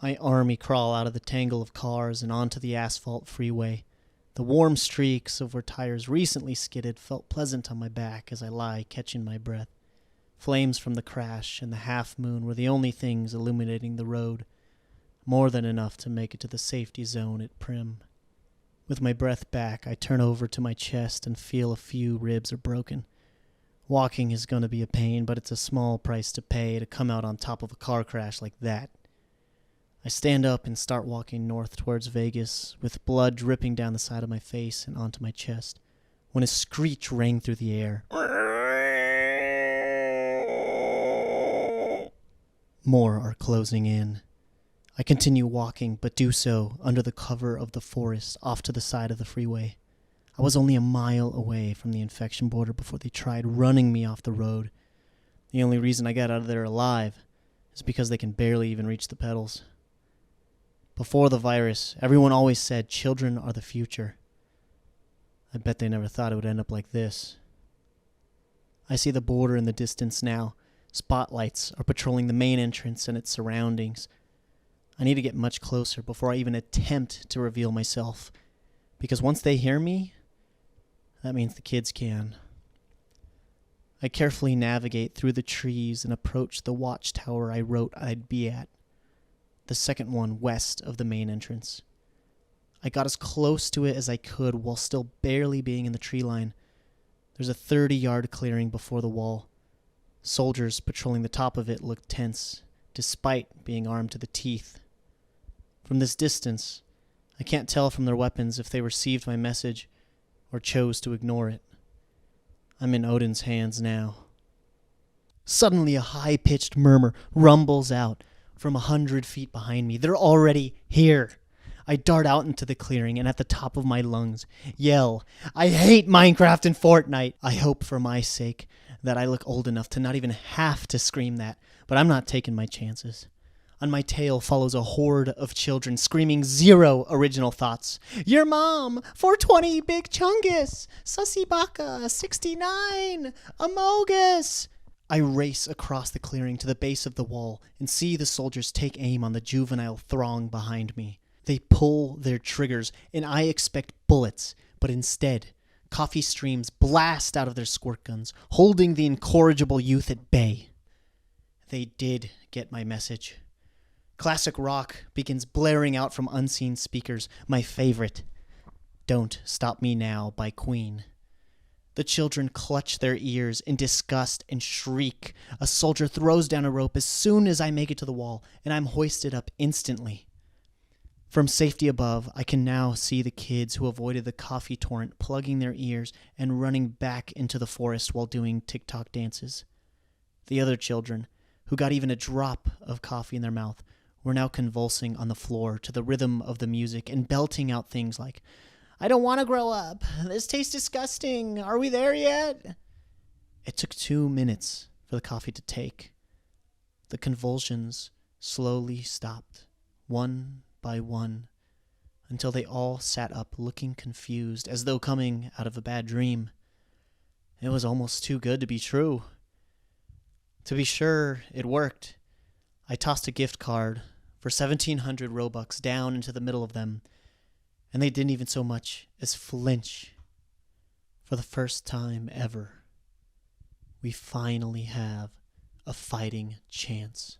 I army crawl out of the tangle of cars and onto the asphalt freeway. The warm streaks of where tires recently skidded felt pleasant on my back as I lie catching my breath. Flames from the crash and the half-moon were the only things illuminating the road, more than enough to make it to the safety zone at Prim. With my breath back, I turn over to my chest and feel a few ribs are broken. Walking is going to be a pain, but it's a small price to pay to come out on top of a car crash like that. I stand up and start walking north towards Vegas, with blood dripping down the side of my face and onto my chest, when a screech rang through the air. More are closing in. I continue walking, but do so under the cover of the forest off to the side of the freeway. I was only a mile away from the infection border before they tried running me off the road. The only reason I got out of there alive is because they can barely even reach the pedals. Before the virus, everyone always said children are the future. I bet they never thought it would end up like this. I see the border in the distance now. Spotlights are patrolling the main entrance and its surroundings. I need to get much closer before I even attempt to reveal myself, because once they hear me, that means the kids can. I carefully navigate through the trees and approach the watchtower I wrote I'd be at, the second one west of the main entrance. I got as close to it as I could while still barely being in the tree line. There's a 30-yard clearing before the wall. Soldiers patrolling the top of it looked tense, despite being armed to the teeth. From this distance, I can't tell from their weapons if they received my message or chose to ignore it. I'm in Odin's hands now. Suddenly a high-pitched murmur rumbles out from 100 feet behind me. They're already here. I dart out into the clearing and at the top of my lungs yell, "I hate Minecraft and Fortnite!" I hope for my sake that I look old enough to not even have to scream that, but I'm not taking my chances. On my tail follows a horde of children screaming zero original thoughts. "Your mom! 420 Big Chungus! Sussy Baka! 69! Amogus!" I race across the clearing to the base of the wall and see the soldiers take aim on the juvenile throng behind me. They pull their triggers, and I expect bullets, but instead, coffee streams blast out of their squirt guns, holding the incorrigible youth at bay. They did get my message. Classic rock begins blaring out from unseen speakers, my favorite, "Don't Stop Me Now" by Queen. The children clutch their ears in disgust and shriek. A soldier throws down a rope as soon as I make it to the wall, and I'm hoisted up instantly. From safety above, I can now see the kids who avoided the coffee torrent plugging their ears and running back into the forest while doing TikTok dances. The other children, who got even a drop of coffee in their mouth, were now convulsing on the floor to the rhythm of the music and belting out things like, "I don't want to grow up. This tastes disgusting. Are we there yet?" It took 2 minutes for the coffee to take. The convulsions slowly stopped, one by one, until they all sat up looking confused, as though coming out of a bad dream. It was almost too good to be true. To be sure, it worked. I tossed a gift card for 1,700 Robux down into the middle of them, and they didn't even so much as flinch. For the first time ever, we finally have a fighting chance.